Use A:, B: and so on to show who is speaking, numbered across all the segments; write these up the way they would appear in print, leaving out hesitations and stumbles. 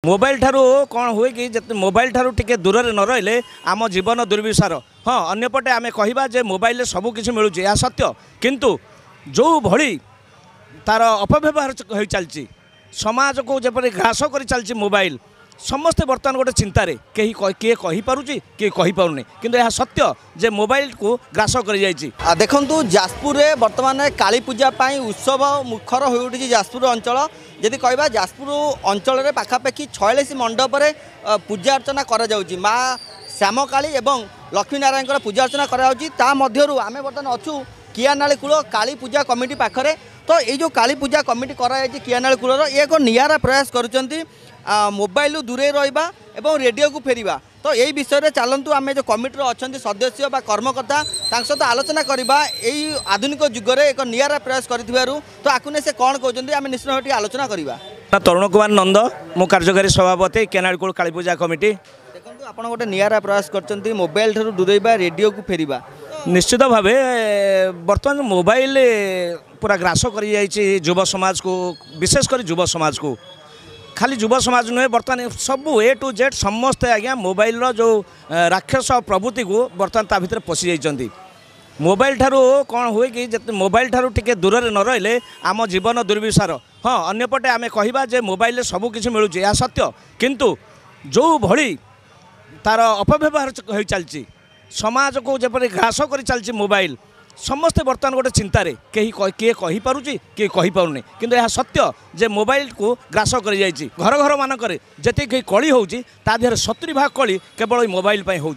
A: Mobile ठारू कौन हुए कि मोबाइल ठारू टिके दूर न रही आम जीवन दुर्विसार। हाँ अंपटे आम कहवा जे मोबाइल सबकिछ मिलूँ यह सत्य, किंतु जो भली तार अपव्यवहार हो चलती समाज को जपरी ग्रास कर चलती मोबाइल समस्ते बर्तमान गोटे चिंतार कहीं किए कहीपी किए कहीपे कि यह सत्य जे मोबाइल को ग्रास कर
B: देखु जाजपुर में बर्तमान काली पूजा उत्सव मुखर हो उठी जाजपुर अंचल। जदि कहवा जाजपुर अंचल में पाखापाखि 46 मंडप पूजा अर्चना कर माँ श्यामकाली एवं लक्ष्मी नारायण पूजा अर्चना करा आम बर्तमान अच्छू कियानाली कूल काली पूजा कमिटी पाखरे। तो ये जो काली पूजा कमिटी कराई कियानाली कूलर ये एक नियारा प्रयास करुँच मोबाइल दूरे रहा एवं रेडियो को फेरवा। तो यही विषय में चलतु आम जो कमिटर अच्छा सदस्य बा कर्मकर्ता सहित आलोचना करवा यही आधुनिक जुगरे एक नियारा प्रयास करूँ। तो आकुने से कौन कहते आम निश्चित भाव आलोचना करवा।
A: तरुण कुमार नंद मु कार्यकारी सभापति केनालकूल काली पूजा कमिटी।
B: देखो आप गोटे नियारा प्रयास कर मोबाइल ठार दूरेबा रेडियो को फेरवा।
A: निश्चित भाव बर्तमान मोबाइल पूरा ग्रास कर युव समाज को, विशेषकर युव समाज को, खाली युव समाज नुहे बर्तमान सब ए टू जेड समस्ते आज्ञा मोबाइल जो राक्षस प्रवृत्ति को बर्तमान ता भीतर पशि जाइछन्ति। मोबाइल ठारू कौन हुए कि मोबाइल ठारू टिके दूर न रही आम जीवन दुर्विसार। हाँ अंपटे आम कहवा जे मोबाइल सबकिछ मिलूँ यह सत्य, किंतु जो भली तार अपव्यवहार हो चलती समाज को जपरी ग्रास कर चलती मोबाइल समस्ते बर्तमान गोटे चिंतार कहीं किए कहीपी किए कहीपे कि यह सत्य जे मोबाइल को ग्रास कर घर घर मानक जी कली होती 70% कली केवल मोबाइल हो।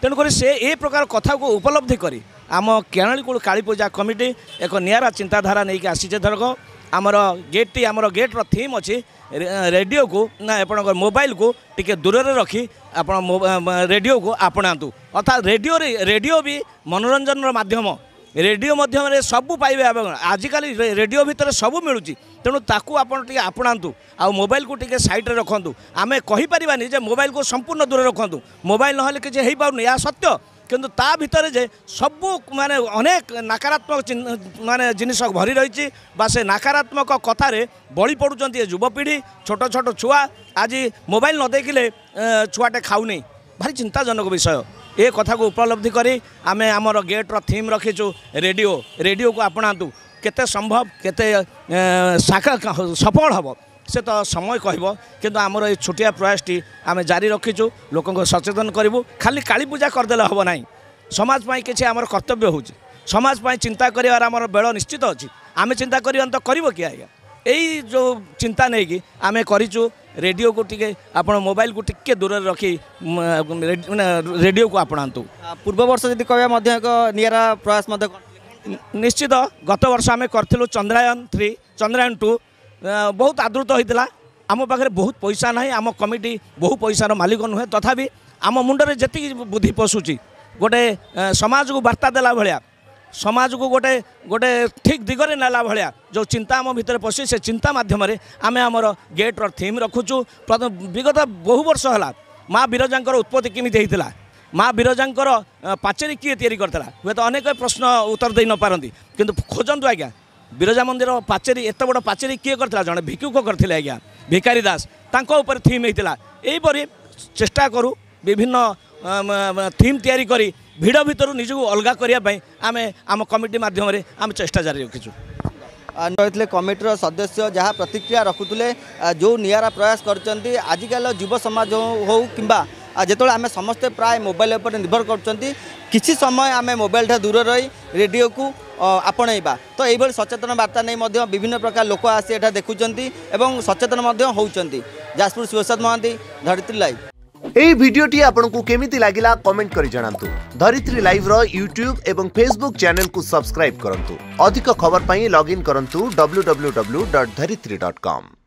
A: तेणुक से ए प्रकार कथा को उपलब्धि करी आम केनालीकूल काली पूजा कमिटी एक नियारा चिंताधारा नहीं आसीचे। धरक आमर गेट आमर गेट्र थीम अच्छी रेडियो को ना आप मोबाइल को टिके दूर रखी आप रेडियो को आपणातु। अर्थात रेडियो भी मनोरंजन माध्यम, रेडियो माध्यम सबू पाइबे। आजिकल रेडियो भितर सबू मिलूँ, तेणु ताकू आपन टिके आपणातु आ मोबाइल को टिके साइड रखु। आम कहीपरिबानी जे मोबाइल को संपूर्ण दूर रखु, मोबाइल ना कि हो पारनी यह सत्य, किंतु ता भितर जे सबू माने अनेक नकारात्मक माने जिनिस भरी रही से नकारात्मक कथार बड़ी पड़ुंट युवपीढ़ी छोट छोट छुआ। आज मोबाइल न देखिले छुआटे खाऊनी, भारी चिंताजनक विषय। ए कथा को उपलब्धि करी आम आमर गेट्र थीम रखीचु रेडियो को आपणातु। केते संभव केते शाखा सफल हम से तो समय कहब, किंतु आमर ये छोटिया प्रयासटी आम जारी रखीचु लोक सचेतन करूँ। खाली काली पूजा करदे हम ना, समाज किसी आमर कर्तव्य हो समाज चिंता कर आमर बेल निश्चित अच्छी। आम चिंता कर तो कर कि आज्ञा यही जो चिंता नहीं कि आम करूँ रेडियो को टिके आप मोबाइल को टिके दूर रखी रेडियो को आपणातु।
B: पूर्व वर्ष जब कह एक नियारा प्रयास
A: निश्चित गत वर्ष आम करूँ चंद्रायन 3 चंद्रायन 2 बहुत आदृत होता। आम पाखे बहुत पैसा ना, आम कमिटी बहु पैसार मालिक नुहे, तथापि आम मुंडरे जी बुद्धि पशुची गोटे समाज को वार्ता देला भलिया, समाज को गोटे गोटे ठीक दिगरे नाला भाया जो चिंता आम भितर पशि से चिंता मध्यम आम आमर गेट्र थीम रखुचु। विगत बहु वर्ष है माँ बिरजांकर उत्पत्ति केमिति होता, माँ बिरजांकर पाचेरी किए तैयारी करता, हे तो अनेक प्रश्न उत्तर दे न पारती, किंतु खोजतु आज्ञा बिरजा मंदिर पाचेरी एत बड़ पाचेरी किए करता, जड़े भिक्षुक करते आज्ञा भिकारी दास तांको थीम होता। यहीपरि चेष्टा करूँ विभिन्न थीम तैयारी करी भिड़ भितर निजक अलग करने आम आम कमिटी मध्यम आम चेष्टा जारी रखीचु।
B: रही कमिटर सदस्य जहाँ प्रतिक्रिया रखुले जो नियारा प्रयास कर आजिकल युव समाज हो कि जो आम समस्ते प्राय मोबाइल पर निर्भर कर किसी समय आम मोबाइल टा दूर रही रेडियो को आपणेबा। तो यही सचेतन वार्ता नहीं विभिन्न प्रकार लोक आसी एटा देखुंट एवं सचेतन होउचंती। जाजपुर शिवसाद महांती, धरित्री लाइव।
C: एई भिडियोटी आपनकु केमिति लागिला कमेंट करि जणांतु। धरित्री लाइव रो यूट्यूब एवं फेसबुक चैनल को सब्सक्राइब करंतु। अधिक खबर पई लॉगिन करंतु www.dharitri.com।